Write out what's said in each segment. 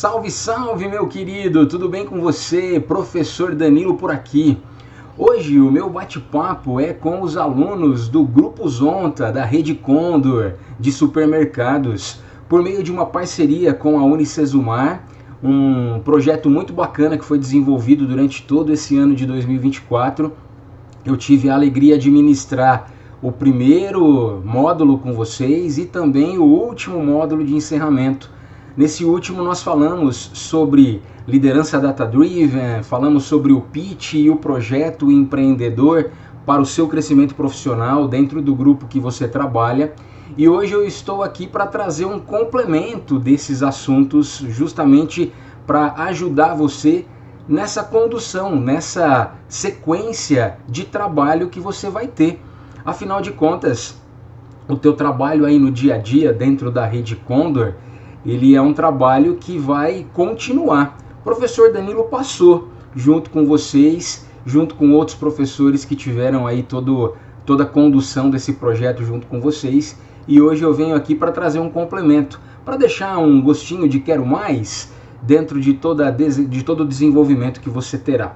Salve, salve, meu querido! Tudo bem com você? Professor Danilo por aqui. Hoje o meu bate-papo é com os alunos do Grupo Zonta, da Rede Condor de supermercados, por meio de uma parceria com a Unicesumar, um projeto muito bacana que foi desenvolvido durante todo esse ano de 2024. Eu tive a alegria de ministrar o primeiro módulo com vocês e também o último módulo de encerramento. Nesse último nós falamos sobre liderança data-driven, falamos sobre o pitch e o projeto empreendedor para o seu crescimento profissional dentro do grupo que você trabalha. E hoje eu estou aqui para trazer um complemento desses assuntos, justamente para ajudar você nessa condução, nessa sequência de trabalho que você vai ter. Afinal de contas, o teu trabalho aí no dia a dia dentro da Rede Condor, ele é um trabalho que vai continuar. O professor Danilo passou junto com vocês, junto com outros professores que tiveram aí toda a condução desse projeto junto com vocês, e hoje eu venho aqui para trazer um complemento, para deixar um gostinho de quero mais dentro de todo o desenvolvimento que você terá.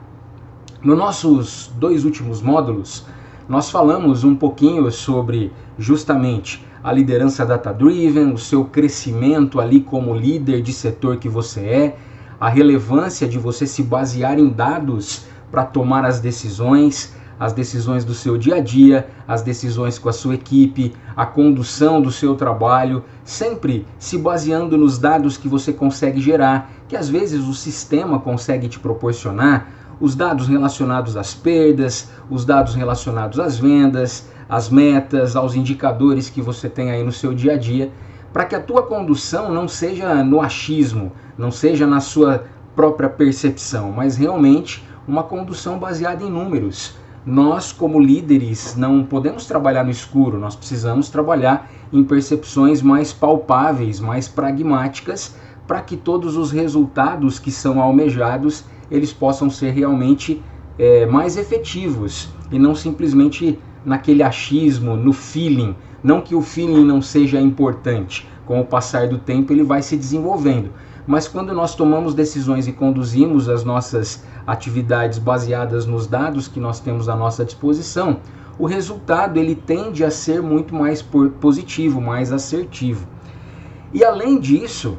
Nos nossos dois últimos módulos, nós falamos um pouquinho sobre justamente a liderança data-driven, o seu crescimento ali como líder de setor que você é, a relevância de você se basear em dados para tomar as decisões do seu dia a dia, as decisões com a sua equipe, a condução do seu trabalho, sempre se baseando nos dados que você consegue gerar, que às vezes o sistema consegue te proporcionar, os dados relacionados às perdas, os dados relacionados às vendas, às metas, aos indicadores que você tem aí no seu dia a dia, para que a tua condução não seja no achismo, não seja na sua própria percepção, mas realmente uma condução baseada em números. Nós, como líderes, não podemos trabalhar no escuro, nós precisamos trabalhar em percepções mais palpáveis, mais pragmáticas, para que todos os resultados que são almejados, eles possam ser realmente mais efetivos e não simplesmente naquele achismo, no feeling. Não que o feeling não seja importante, com o passar do tempo ele vai se desenvolvendo, mas quando nós tomamos decisões e conduzimos as nossas atividades baseadas nos dados que nós temos à nossa disposição, o resultado ele tende a ser muito mais positivo, mais assertivo. E além disso,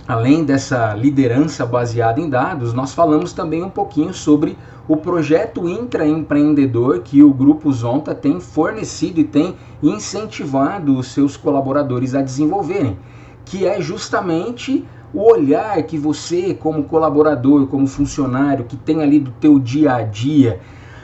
além dessa liderança baseada em dados, nós falamos também um pouquinho sobre o projeto intraempreendedor que o Grupo Zonta tem fornecido e tem incentivado os seus colaboradores a desenvolverem, que é justamente o olhar que você, como colaborador, como funcionário, que tem ali do teu dia a dia,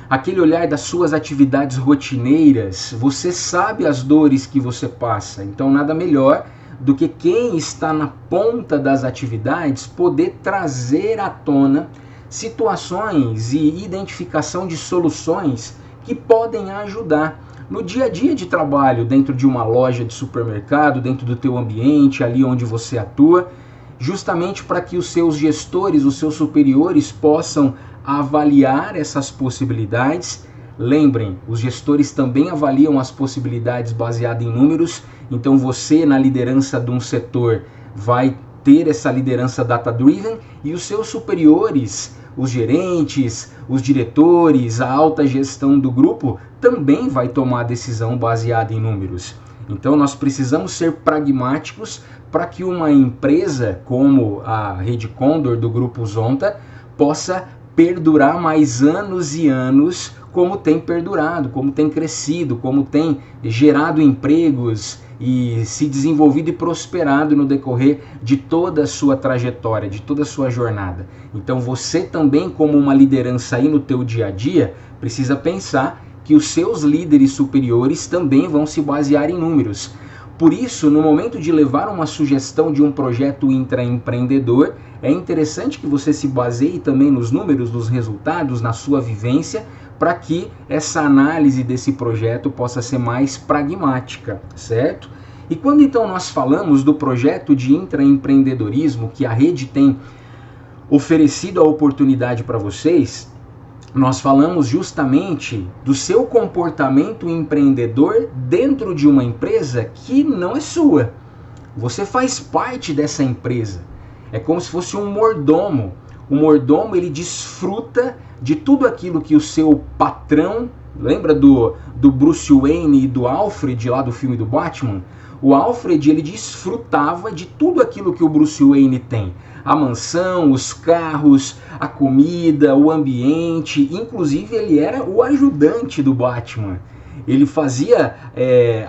aquele olhar das suas atividades rotineiras, você sabe as dores que você passa, então nada melhor do que quem está na ponta das atividades poder trazer à tona situações e identificação de soluções que podem ajudar no dia a dia de trabalho, dentro de uma loja de supermercado, dentro do teu ambiente, ali onde você atua, justamente para que os seus gestores, os seus superiores possam avaliar essas possibilidades. Lembrem, os gestores também avaliam as possibilidades baseadas em números, então você na liderança de um setor vai ter essa liderança data-driven e os seus superiores, os gerentes, os diretores, a alta gestão do grupo também vai tomar decisão baseada em números. Então nós precisamos ser pragmáticos para que uma empresa como a Rede Condor do Grupo Zonta possa perdurar mais anos e anos, como tem perdurado, como tem crescido, como tem gerado empregos e se desenvolvido e prosperado no decorrer de toda a sua trajetória, de toda a sua jornada. Então você também, como uma liderança aí no teu dia a dia, precisa pensar que os seus líderes superiores também vão se basear em números. Por isso, no momento de levar uma sugestão de um projeto intraempreendedor, é interessante que você se baseie também nos números, nos resultados, na sua vivência, para que essa análise desse projeto possa ser mais pragmática, certo? E quando então nós falamos do projeto de intraempreendedorismo que a rede tem oferecido a oportunidade para vocês, nós falamos justamente do seu comportamento empreendedor dentro de uma empresa que não é sua. Você faz parte dessa empresa. É como se fosse um mordomo. O mordomo, ele desfruta de tudo aquilo que o seu patrão, lembra do Bruce Wayne e do Alfred lá do filme do Batman? O Alfred, ele desfrutava de tudo aquilo que o Bruce Wayne tem. A mansão, os carros, a comida, o ambiente, inclusive ele era o ajudante do Batman. Ele fazia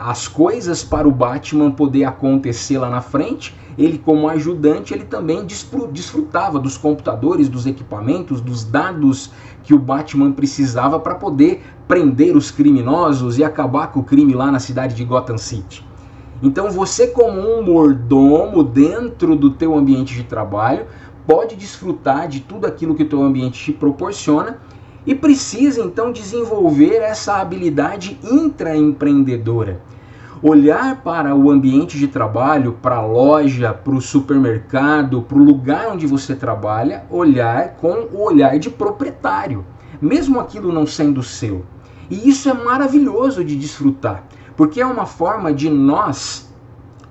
as coisas para o Batman poder acontecer lá na frente. Ele, como ajudante, ele também desfrutava dos computadores, dos equipamentos, dos dados que o Batman precisava para poder prender os criminosos e acabar com o crime lá na cidade de Gotham City. Então você, como um mordomo dentro do teu ambiente de trabalho, pode desfrutar de tudo aquilo que o teu ambiente te proporciona e precisa então desenvolver essa habilidade intraempreendedora. Olhar para o ambiente de trabalho, para a loja, para o supermercado, para o lugar onde você trabalha, olhar com o olhar de proprietário, mesmo aquilo não sendo seu. E isso é maravilhoso de desfrutar, porque é uma forma de nós,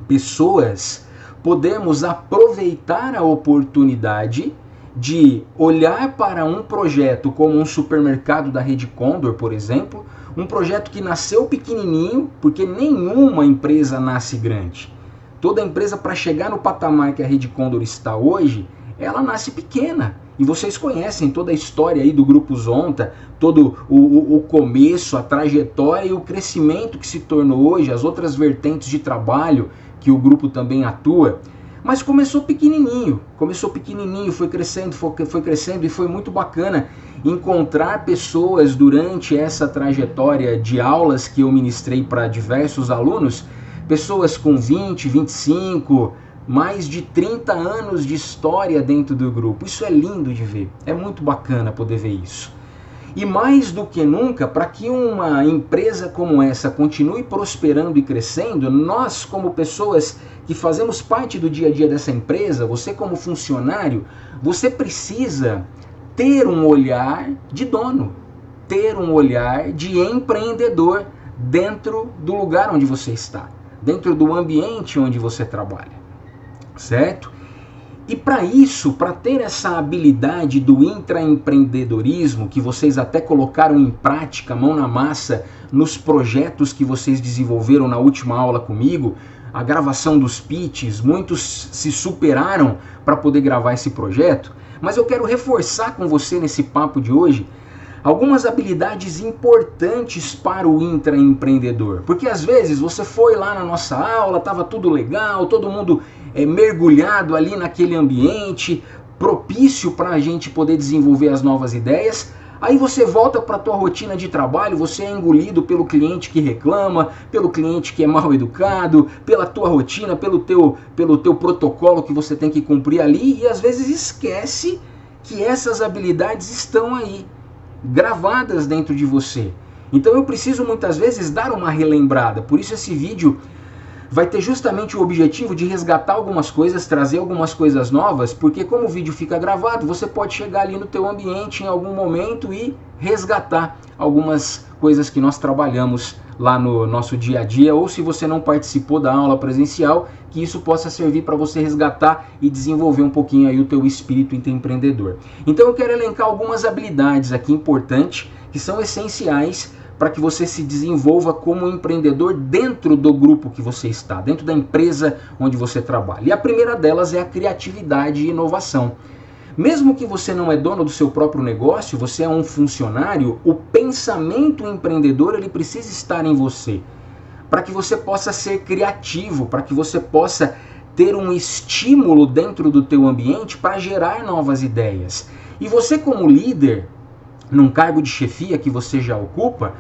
pessoas, podermos aproveitar a oportunidade de olhar para um projeto como um supermercado da Rede Condor, por exemplo, um projeto que nasceu pequenininho, porque nenhuma empresa nasce grande. Toda empresa, para chegar no patamar que a Rede Condor está hoje, ela nasce pequena. E vocês conhecem toda a história aí do Grupo Zonta, todo o começo, a trajetória e o crescimento que se tornou hoje, as outras vertentes de trabalho que o grupo também atua. Mas começou pequenininho, foi crescendo e foi muito bacana encontrar pessoas durante essa trajetória de aulas que eu ministrei para diversos alunos, pessoas com 20, 25, mais de 30 anos de história dentro do grupo. Isso é lindo de ver, é muito bacana poder ver isso. E mais do que nunca, para que uma empresa como essa continue prosperando e crescendo, nós, como pessoas que fazemos parte do dia a dia dessa empresa, você como funcionário, você precisa ter um olhar de dono, ter um olhar de empreendedor dentro do lugar onde você está, dentro do ambiente onde você trabalha, certo? E para isso, para ter essa habilidade do intraempreendedorismo, que vocês até colocaram em prática, mão na massa, nos projetos que vocês desenvolveram na última aula comigo, a gravação dos pitches, muitos se superaram para poder gravar esse projeto, mas eu quero reforçar com você nesse papo de hoje algumas habilidades importantes para o intraempreendedor. Porque às vezes você foi lá na nossa aula, estava tudo legal, todo mundo mergulhado ali naquele ambiente, propício para a gente poder desenvolver as novas ideias. Aí você volta para a tua rotina de trabalho, você é engolido pelo cliente que reclama, pelo cliente que é mal educado, pela tua rotina, pelo teu protocolo que você tem que cumprir ali, e às vezes esquece que essas habilidades estão aí, gravadas dentro de você. Então eu preciso muitas vezes dar uma relembrada. Por isso esse vídeo vai ter justamente o objetivo de resgatar algumas coisas, trazer algumas coisas novas, porque como o vídeo fica gravado, você pode chegar ali no teu ambiente em algum momento e resgatar algumas coisas que nós trabalhamos lá no nosso dia a dia, ou se você não participou da aula presencial, que isso possa servir para você resgatar e desenvolver um pouquinho aí o teu espírito empreendedor. Então eu quero elencar algumas habilidades aqui importantes, que são essenciais para que você se desenvolva como empreendedor dentro do grupo que você está, dentro da empresa onde você trabalha. E a primeira delas é a criatividade e inovação. Mesmo que você não é dono do seu próprio negócio, você é um funcionário, o pensamento empreendedor ele precisa estar em você, para que você possa ser criativo, para que você possa ter um estímulo dentro do teu ambiente para gerar novas ideias. E você como líder, num cargo de chefia que você já ocupa,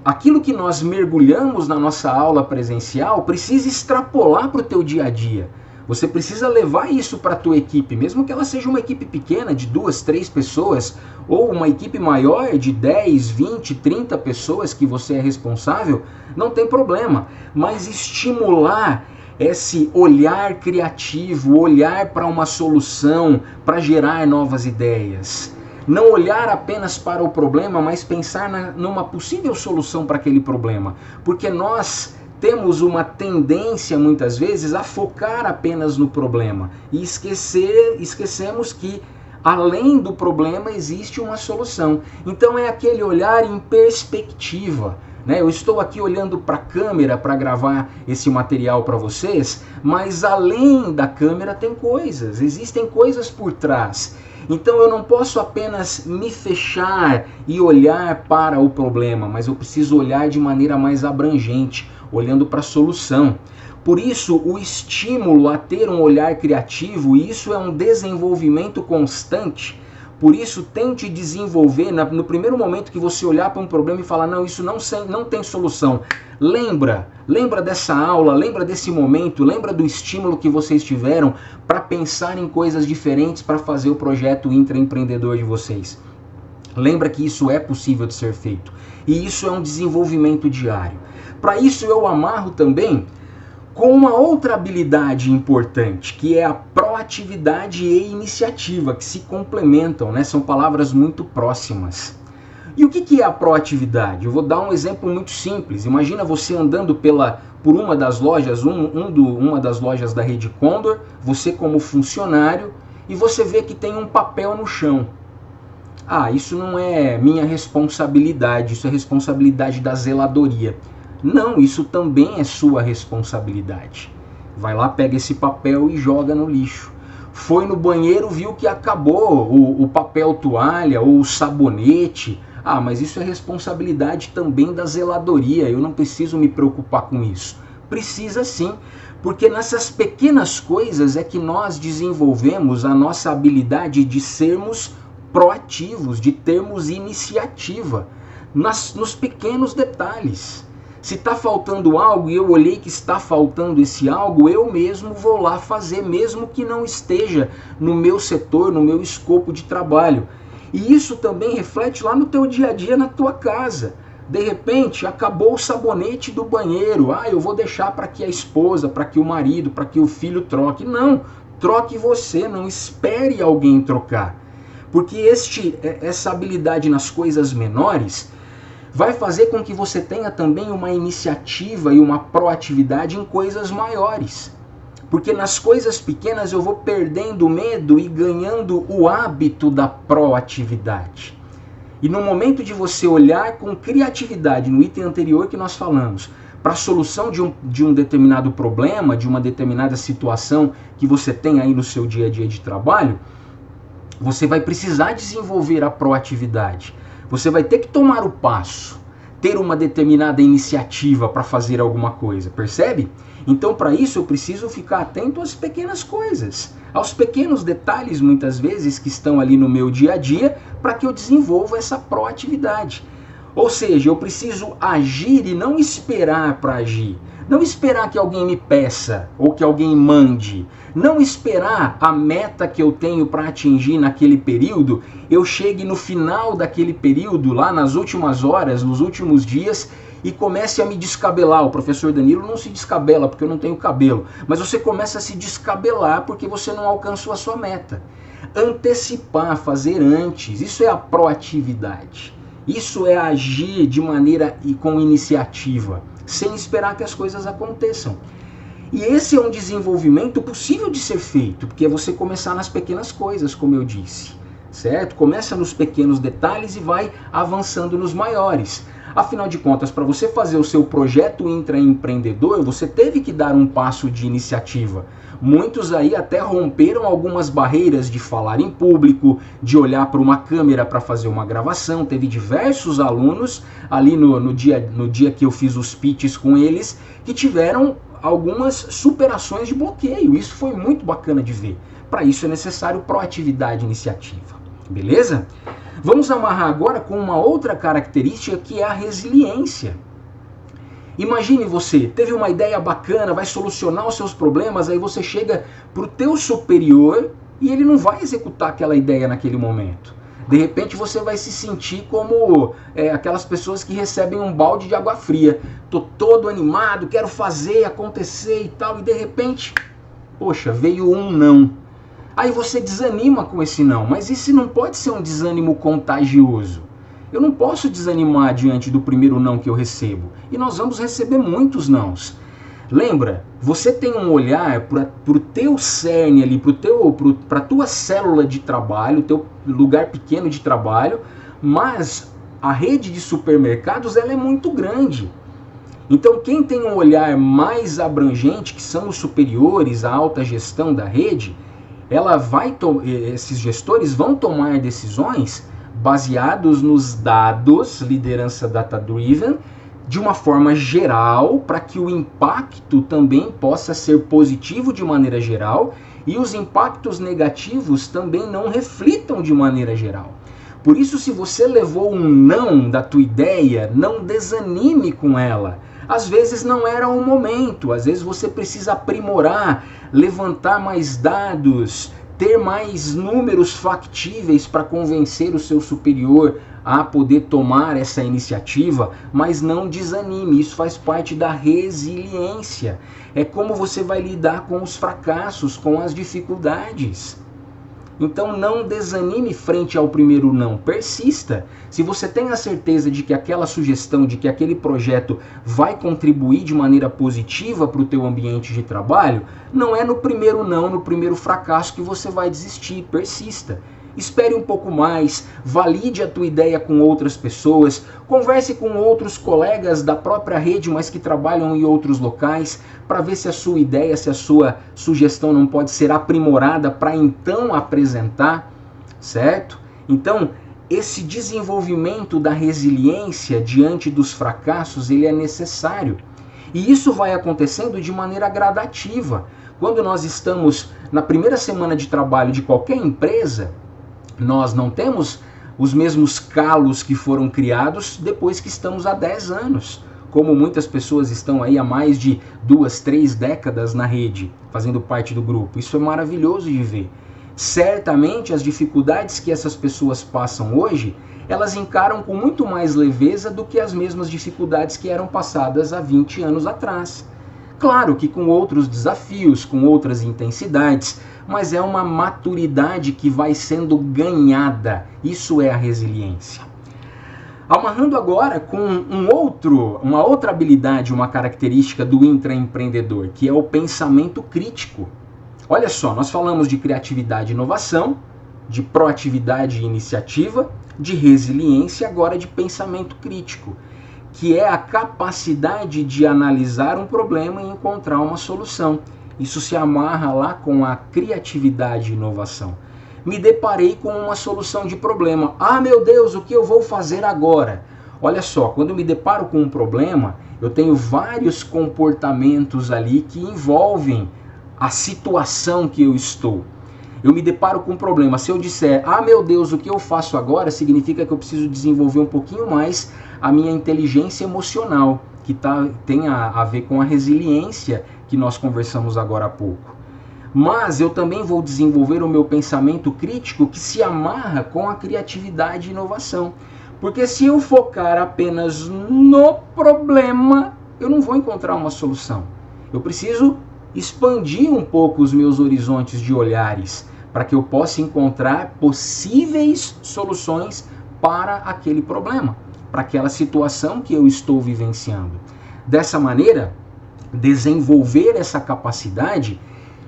aquilo que nós mergulhamos na nossa aula presencial precisa extrapolar para o teu dia a dia. Você precisa levar isso para a tua equipe, mesmo que ela seja uma equipe pequena de 2, 3 pessoas, ou uma equipe maior de 10, 20, 30 pessoas que você é responsável, não tem problema. Mas estimular esse olhar criativo, olhar para uma solução, para gerar novas ideias. Não olhar apenas para o problema, mas pensar numa possível solução para aquele problema. Porque nós temos uma tendência muitas vezes a focar apenas no problema e esquecemos que além do problema existe uma solução. Então é aquele olhar em perspectiva, né? Eu estou aqui olhando para a câmera para gravar esse material para vocês, mas além da câmera tem coisas, existem coisas por trás. Então eu não posso apenas me fechar e olhar para o problema, mas eu preciso olhar de maneira mais abrangente, olhando para a solução. Por isso, o estímulo a ter um olhar criativo, e isso é um desenvolvimento constante. Por isso, tente desenvolver, no primeiro momento que você olhar para um problema e falar, não, isso não tem solução. Lembra dessa aula, lembra desse momento, lembra do estímulo que vocês tiveram para pensar em coisas diferentes para fazer o projeto intraempreendedor de vocês. Lembra que isso é possível de ser feito. E isso é um desenvolvimento diário. Para isso eu amarro também com uma outra habilidade importante, que é a proatividade e iniciativa, que se complementam, né? São palavras muito próximas. E o que é a proatividade? Eu vou dar um exemplo muito simples. Imagina você andando por uma das lojas, uma das lojas da Rede Condor, você como funcionário, e você vê que tem um papel no chão. Ah, isso não é minha responsabilidade, isso é responsabilidade da zeladoria. Não, isso também é sua responsabilidade. Vai lá, pega esse papel e joga no lixo. Foi no banheiro, viu que acabou o papel toalha ou o sabonete. Ah, mas isso é responsabilidade também da zeladoria, eu não preciso me preocupar com isso. Precisa sim, porque nessas pequenas coisas é que nós desenvolvemos a nossa habilidade de sermos proativos, de termos iniciativa, nos pequenos detalhes. Se está faltando algo e eu olhei que está faltando esse algo, eu mesmo vou lá fazer, mesmo que não esteja no meu setor, no meu escopo de trabalho. E isso também reflete lá no teu dia a dia, na tua casa. De repente, acabou o sabonete do banheiro. Ah, eu vou deixar para que a esposa, para que o marido, para que o filho troque. Não, troque você, não espere alguém trocar. Porque essa habilidade nas coisas menores vai fazer com que você tenha também uma iniciativa e uma proatividade em coisas maiores. Porque nas coisas pequenas eu vou perdendo o medo e ganhando o hábito da proatividade. E no momento de você olhar com criatividade, no item anterior que nós falamos, para a solução de um determinado problema, de uma determinada situação que você tem aí no seu dia a dia de trabalho, você vai precisar desenvolver a proatividade. Você vai ter que tomar o passo, ter uma determinada iniciativa para fazer alguma coisa, percebe? Então, para isso, eu preciso ficar atento às pequenas coisas, aos pequenos detalhes, muitas vezes, que estão ali no meu dia a dia, para que eu desenvolva essa proatividade. Ou seja, eu preciso agir e não esperar para agir. Não esperar que alguém me peça ou que alguém mande. Não esperar a meta que eu tenho para atingir naquele período, eu chegue no final daquele período, lá nas últimas horas, nos últimos dias, e comece a me descabelar. O professor Danilo não se descabela porque eu não tenho cabelo, mas você começa a se descabelar porque você não alcançou a sua meta. Antecipar, fazer antes, isso é a proatividade. Isso é agir de maneira e com iniciativa, sem esperar que as coisas aconteçam. E esse é um desenvolvimento possível de ser feito, porque é você começar nas pequenas coisas, como eu disse, certo? Começa nos pequenos detalhes e vai avançando nos maiores. Afinal de contas, para você fazer o seu projeto intraempreendedor, você teve que dar um passo de iniciativa. Muitos aí até romperam algumas barreiras de falar em público, de olhar para uma câmera para fazer uma gravação. Teve diversos alunos ali no dia que eu fiz os pitches com eles, que tiveram algumas superações de bloqueio. Isso foi muito bacana de ver. Para isso é necessário proatividade e iniciativa. Beleza? Vamos amarrar agora com uma outra característica, que é a resiliência. Imagine você, teve uma ideia bacana, vai solucionar os seus problemas, aí você chega para o teu superior e ele não vai executar aquela ideia naquele momento. De repente você vai se sentir como aquelas pessoas que recebem um balde de água fria. Tô todo animado, quero fazer acontecer e tal, e de repente, poxa, veio um não. Aí você desanima com esse não, mas esse não pode ser um desânimo contagioso. Eu não posso desanimar diante do primeiro não que eu recebo. E nós vamos receber muitos nãos. Lembra, você tem um olhar para o teu cerne ali, para a tua célula de trabalho, teu lugar pequeno de trabalho, mas a rede de supermercados ela é muito grande. Então quem tem um olhar mais abrangente, que são os superiores, a alta gestão da rede, esses gestores vão tomar decisões baseados nos dados, liderança data-driven, de uma forma geral, para que o impacto também possa ser positivo de maneira geral e os impactos negativos também não reflitam de maneira geral. Por isso, se você levou um não da tua ideia, não desanime com ela. Às vezes não era o momento, às vezes você precisa aprimorar, levantar mais dados, ter mais números factíveis para convencer o seu superior a poder tomar essa iniciativa, mas não desanime, isso faz parte da resiliência. É como você vai lidar com os fracassos, com as dificuldades. Então não desanime frente ao primeiro não, persista. Se você tem a certeza de que aquela sugestão, de que aquele projeto vai contribuir de maneira positiva para o teu ambiente de trabalho, não é no primeiro não, no primeiro fracasso que você vai desistir, persista. Espere um pouco mais, valide a tua ideia com outras pessoas, converse com outros colegas da própria rede, mas que trabalham em outros locais, para ver se a sua ideia, se a sua sugestão não pode ser aprimorada para então apresentar, certo? Então, esse desenvolvimento da resiliência diante dos fracassos, ele é necessário. E isso vai acontecendo de maneira gradativa. Quando nós estamos na primeira semana de trabalho de qualquer empresa, nós não temos os mesmos calos que foram criados depois que estamos há 10 anos. Como muitas pessoas estão aí há mais de 2, 3 décadas na rede, fazendo parte do grupo. Isso é maravilhoso de ver. Certamente as dificuldades que essas pessoas passam hoje, elas encaram com muito mais leveza do que as mesmas dificuldades que eram passadas há 20 anos atrás. Claro que com outros desafios, com outras intensidades, mas é uma maturidade que vai sendo ganhada. Isso é a resiliência. Amarrando agora com uma outra habilidade, uma característica do intraempreendedor, que é o pensamento crítico. Olha só, nós falamos de criatividade e inovação, de proatividade e iniciativa, de resiliência e agora de pensamento crítico, que é a capacidade de analisar um problema e encontrar uma solução. Isso se amarra lá com a criatividade e inovação. Me deparei com uma solução de problema. Ah, meu Deus, o que eu vou fazer agora? Olha só, quando eu me deparo com um problema, eu tenho vários comportamentos ali que envolvem a situação que eu estou. Eu me deparo com um problema. Se eu disser, ah, meu Deus, o que eu faço agora, significa que eu preciso desenvolver um pouquinho mais a minha inteligência emocional, que tem a ver com a resiliência que nós conversamos agora há pouco. Mas eu também vou desenvolver o meu pensamento crítico que se amarra com a criatividade e inovação. Porque se eu focar apenas no problema, eu não vou encontrar uma solução. Eu preciso expandir um pouco os meus horizontes de olhares para que eu possa encontrar possíveis soluções para aquele problema, para aquela situação que eu estou vivenciando. Dessa maneira, desenvolver essa capacidade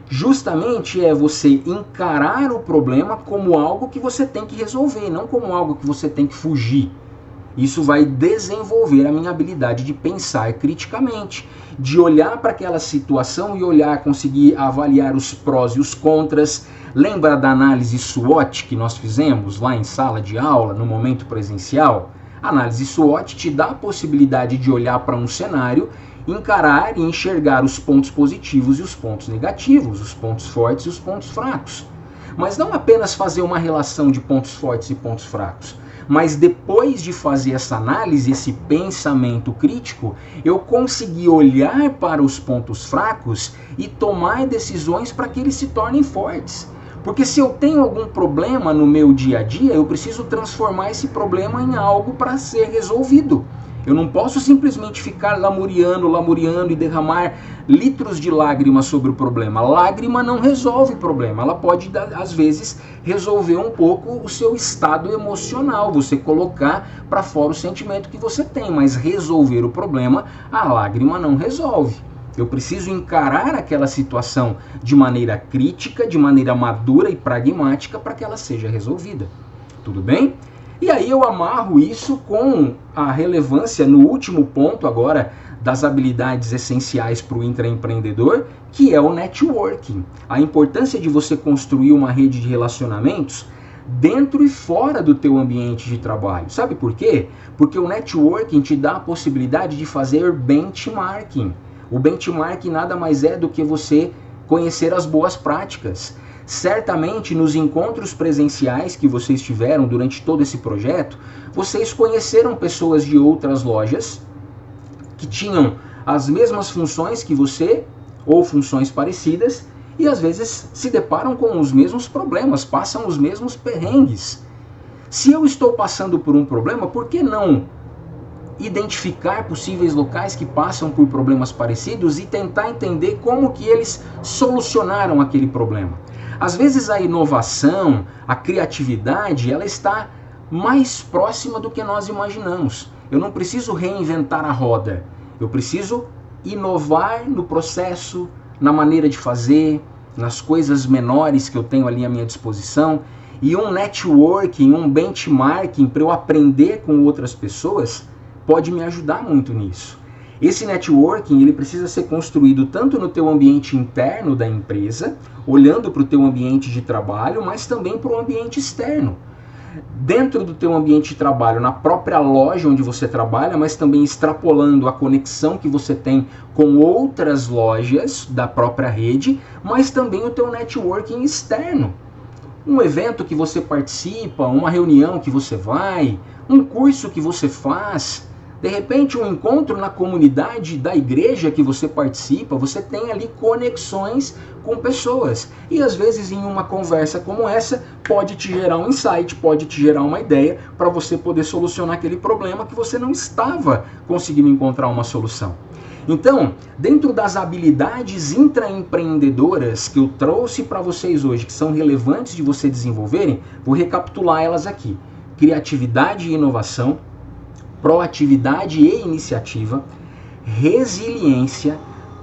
justamente é você encarar o problema como algo que você tem que resolver, não como algo que você tem que fugir. Isso vai desenvolver a minha habilidade de pensar criticamente, de olhar para aquela situação e conseguir avaliar os prós e os contras. Lembra da análise SWOT que nós fizemos lá em sala de aula, no momento presencial? A análise SWOT te dá a possibilidade de olhar para um cenário, encarar e enxergar os pontos positivos e os pontos negativos, os pontos fortes e os pontos fracos. Mas não apenas fazer uma relação de pontos fortes e pontos fracos, mas depois de fazer essa análise, esse pensamento crítico, eu consegui olhar para os pontos fracos e tomar decisões para que eles se tornem fortes. Porque se eu tenho algum problema no meu dia a dia, eu preciso transformar esse problema em algo para ser resolvido. Eu não posso simplesmente ficar lamuriando e derramar litros de lágrimas sobre o problema. Lágrima não resolve o problema. Ela pode, às vezes, resolver um pouco o seu estado emocional, você colocar para fora o sentimento que você tem, mas resolver o problema, a lágrima não resolve. Eu preciso encarar aquela situação de maneira crítica, de maneira madura e pragmática para que ela seja resolvida. Tudo bem? E aí eu amarro isso com a relevância no último ponto agora das habilidades essenciais para o intraempreendedor, que é o networking. A importância de você construir uma rede de relacionamentos dentro e fora do teu ambiente de trabalho. Sabe por quê? Porque o networking te dá a possibilidade de fazer benchmarking. O benchmarking nada mais é do que você conhecer as boas práticas. Certamente nos encontros presenciais que vocês tiveram durante todo esse projeto, vocês conheceram pessoas de outras lojas que tinham as mesmas funções que você, ou funções parecidas, e às vezes se deparam com os mesmos problemas, passam os mesmos perrengues. Se eu estou passando por um problema, por que não identificar possíveis locais que passam por problemas parecidos e tentar entender como que eles solucionaram aquele problema? Às vezes a inovação, a criatividade, ela está mais próxima do que nós imaginamos. Eu não preciso reinventar a roda, eu preciso inovar no processo, na maneira de fazer, nas coisas menores que eu tenho ali à minha disposição. E um networking, um benchmarking para eu aprender com outras pessoas pode me ajudar muito nisso. Esse networking ele precisa ser construído tanto no teu ambiente interno da empresa, olhando para o teu ambiente de trabalho, mas também para o ambiente externo. Dentro do teu ambiente de trabalho, na própria loja onde você trabalha, mas também extrapolando a conexão que você tem com outras lojas da própria rede, mas também o teu networking externo. Um evento que você participa, uma reunião que você vai, um curso que você faz, de repente um encontro na comunidade da igreja que você participa, você tem ali conexões com pessoas. E às vezes em uma conversa como essa, pode te gerar um insight, pode te gerar uma ideia para você poder solucionar aquele problema que você não estava conseguindo encontrar uma solução. Então, dentro das habilidades intraempreendedoras que eu trouxe para vocês hoje, que são relevantes de você desenvolverem, vou recapitular elas aqui. Criatividade e inovação, proatividade e iniciativa, resiliência,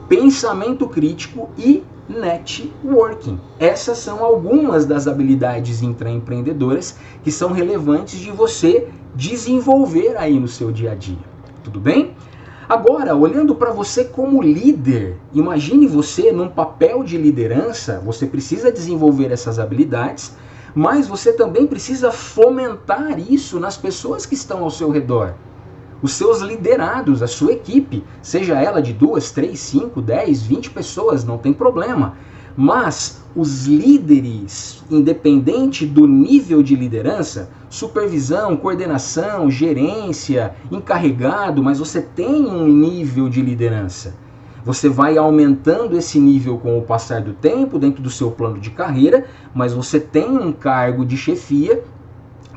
pensamento crítico e networking. Essas são algumas das habilidades intraempreendedoras que são relevantes de você desenvolver aí no seu dia a dia. Tudo bem? Agora, olhando para você como líder, imagine você num papel de liderança, você precisa desenvolver essas habilidades, mas você também precisa fomentar isso nas pessoas que estão ao seu redor. Os seus liderados, a sua equipe, seja ela de 2, 3, 5, 10, 20 pessoas, não tem problema. Mas os líderes, independente do nível de liderança, supervisão, coordenação, gerência, encarregado, mas você tem um nível de liderança. Você vai aumentando esse nível com o passar do tempo, dentro do seu plano de carreira, mas você tem um cargo de chefia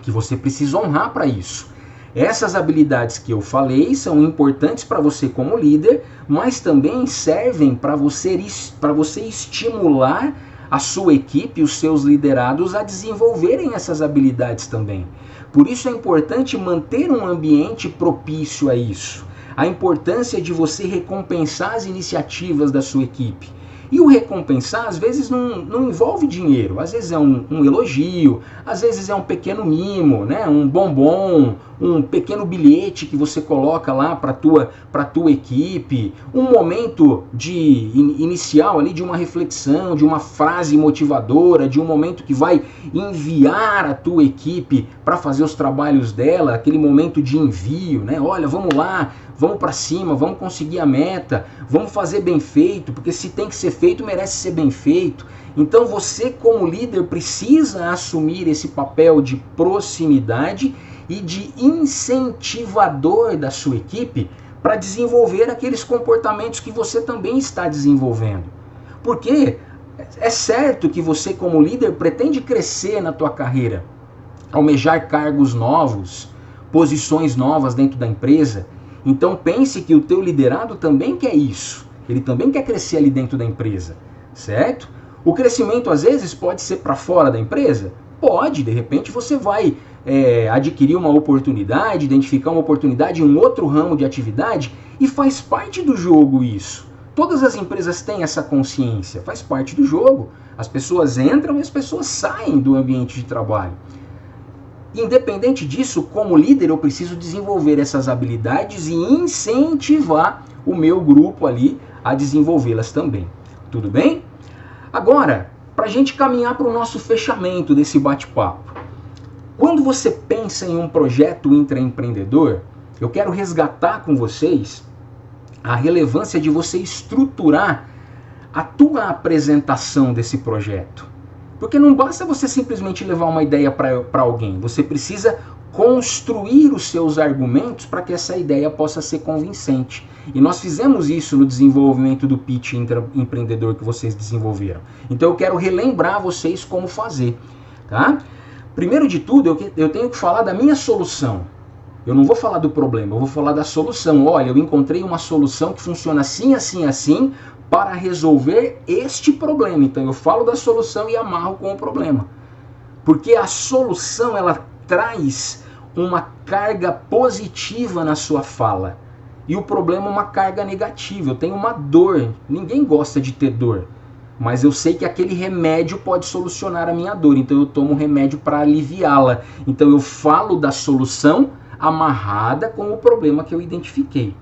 que você precisa honrar para isso. Essas habilidades que eu falei são importantes para você como líder, mas também servem para você estimular a sua equipe, os seus liderados a desenvolverem essas habilidades também. Por isso é importante manter um ambiente propício a isso. A importância de você recompensar as iniciativas da sua equipe. E o recompensar, às vezes, não envolve dinheiro. Às vezes é um elogio, às vezes é um pequeno mimo, né? Um bombom, um pequeno bilhete que você coloca lá para a tua equipe, um momento inicial ali de uma reflexão, de uma frase motivadora, de um momento que vai enviar a tua equipe para fazer os trabalhos dela, aquele momento de envio, né? Olha, vamos lá, vamos para cima, vamos conseguir a meta, vamos fazer bem feito, porque se tem que ser feito, merece ser bem feito. Então você como líder precisa assumir esse papel de proximidade e de incentivador da sua equipe para desenvolver aqueles comportamentos que você também está desenvolvendo. Porque é certo que você como líder pretende crescer na tua carreira, almejar cargos novos, posições novas dentro da empresa. Então pense que o teu liderado também quer isso. Ele também quer crescer ali dentro da empresa, certo? O crescimento às vezes pode ser para fora da empresa? Pode, de repente você vai adquirir uma oportunidade, identificar uma oportunidade em um outro ramo de atividade e faz parte do jogo isso. Todas as empresas têm essa consciência, faz parte do jogo. As pessoas entram e as pessoas saem do ambiente de trabalho. Independente disso, como líder, eu preciso desenvolver essas habilidades e incentivar o meu grupo ali a desenvolvê-las também. Tudo bem? Agora, para a gente caminhar para o nosso fechamento desse bate-papo. Quando você pensa em um projeto intraempreendedor, eu quero resgatar com vocês a relevância de você estruturar a tua apresentação desse projeto. Porque não basta você simplesmente levar uma ideia para alguém, você precisa construir os seus argumentos para que essa ideia possa ser convincente. E nós fizemos isso no desenvolvimento do pitch intraempreendedor que vocês desenvolveram. Então eu quero relembrar vocês como fazer, tá? Primeiro de tudo, eu tenho que falar da minha solução. Eu não vou falar do problema, eu vou falar da solução. Olha, eu encontrei uma solução que funciona assim, assim, assim, para resolver este problema. Então eu falo da solução e amarro com o problema. Porque a solução, ela traz uma carga positiva na sua fala. E o problema é uma carga negativa. Eu tenho uma dor. Ninguém gosta de ter dor. Mas eu sei que aquele remédio pode solucionar a minha dor. Então eu tomo um remédio para aliviá-la. Então eu falo da solução amarrada com o problema que eu identifiquei.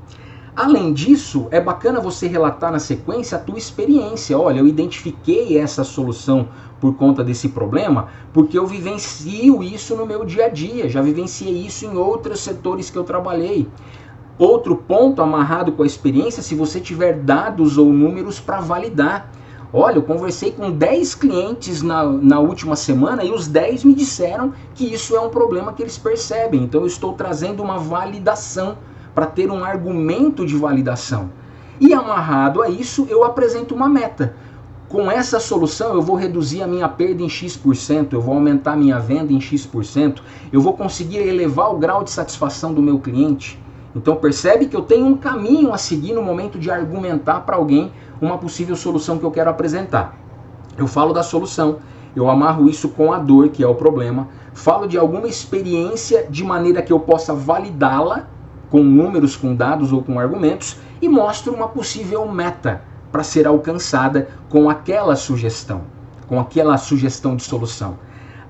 Além disso, é bacana você relatar na sequência a tua experiência. Olha, eu identifiquei essa solução por conta desse problema, porque eu vivencio isso no meu dia a dia, já vivenciei isso em outros setores que eu trabalhei. Outro ponto amarrado com a experiência, se você tiver dados ou números para validar. Olha, eu conversei com 10 clientes na última semana e os 10 me disseram que isso é um problema que eles percebem. Então eu estou trazendo uma validação para ter um argumento de validação. E amarrado a isso, eu apresento uma meta. Com essa solução, eu vou reduzir a minha perda em X%, eu vou aumentar a minha venda em X%, eu vou conseguir elevar o grau de satisfação do meu cliente. Então percebe que eu tenho um caminho a seguir no momento de argumentar para alguém uma possível solução que eu quero apresentar. Eu falo da solução, eu amarro isso com a dor, que é o problema, falo de alguma experiência de maneira que eu possa validá-la com números, com dados ou com argumentos e mostro uma possível meta para ser alcançada com aquela sugestão de solução.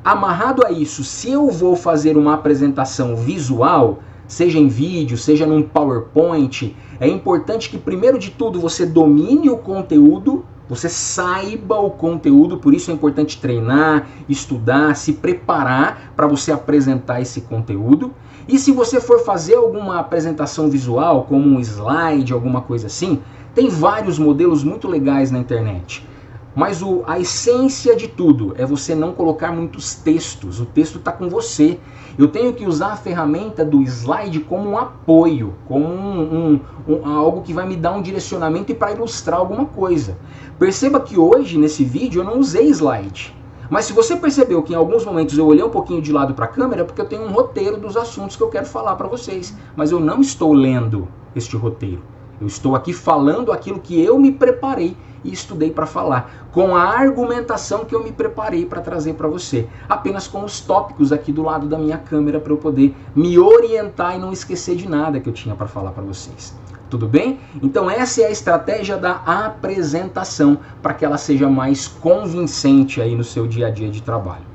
Amarrado a isso, se eu vou fazer uma apresentação visual, seja em vídeo, seja num PowerPoint, é importante que primeiro de tudo você domine o conteúdo, você saiba o conteúdo, por isso é importante treinar, estudar, se preparar para você apresentar esse conteúdo. E se você for fazer alguma apresentação visual, como um slide, alguma coisa assim, tem vários modelos muito legais na internet. Mas a essência de tudo é você não colocar muitos textos. O texto está com você. Eu tenho que usar a ferramenta do slide como um apoio, como algo que vai me dar um direcionamento e para ilustrar alguma coisa. Perceba que hoje, nesse vídeo, eu não usei slide. Mas se você percebeu que em alguns momentos eu olhei um pouquinho de lado para a câmera, é porque eu tenho um roteiro dos assuntos que eu quero falar para vocês. Mas eu não estou lendo este roteiro. Eu estou aqui falando aquilo que eu me preparei e estudei para falar, com a argumentação que eu me preparei para trazer para você, apenas com os tópicos aqui do lado da minha câmera para eu poder me orientar e não esquecer de nada que eu tinha para falar para vocês. Tudo bem? Então essa é a estratégia da apresentação para que ela seja mais convincente aí no seu dia a dia de trabalho.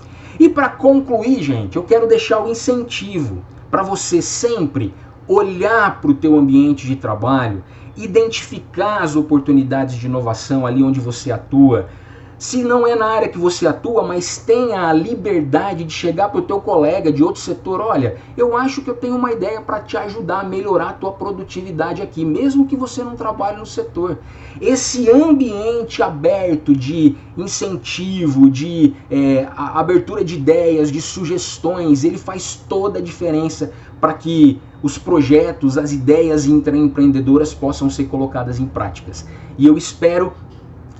E para concluir, gente, eu quero deixar o incentivo para você sempre olhar para o teu ambiente de trabalho, identificar as oportunidades de inovação ali onde você atua. Se não é na área que você atua, mas tenha a liberdade de chegar para o teu colega de outro setor, olha, eu acho que eu tenho uma ideia para te ajudar a melhorar a tua produtividade aqui, mesmo que você não trabalhe no setor. Esse ambiente aberto de incentivo, de abertura de ideias, de sugestões, ele faz toda a diferença para que os projetos, as ideias intraempreendedoras possam ser colocadas em práticas. E eu espero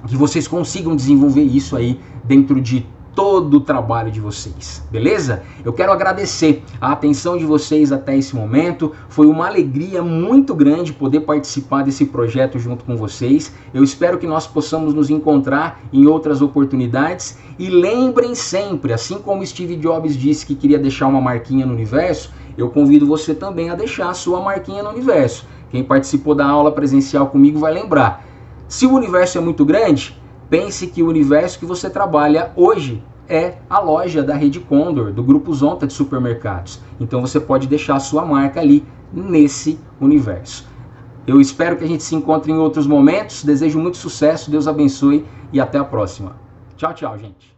que vocês consigam desenvolver isso aí dentro de todo o trabalho de vocês, beleza? Eu quero agradecer a atenção de vocês até esse momento, foi uma alegria muito grande poder participar desse projeto junto com vocês. Eu espero que nós possamos nos encontrar em outras oportunidades e lembrem sempre, assim como Steve Jobs disse que queria deixar uma marquinha no universo, eu convido você também a deixar a sua marquinha no universo. Quem participou da aula presencial comigo vai lembrar. Se o universo é muito grande, pense que o universo que você trabalha hoje é a loja da Rede Condor, do Grupo Zonta de supermercados. Então você pode deixar a sua marca ali nesse universo. Eu espero que a gente se encontre em outros momentos. Desejo muito sucesso, Deus abençoe e até a próxima. Tchau, tchau, gente.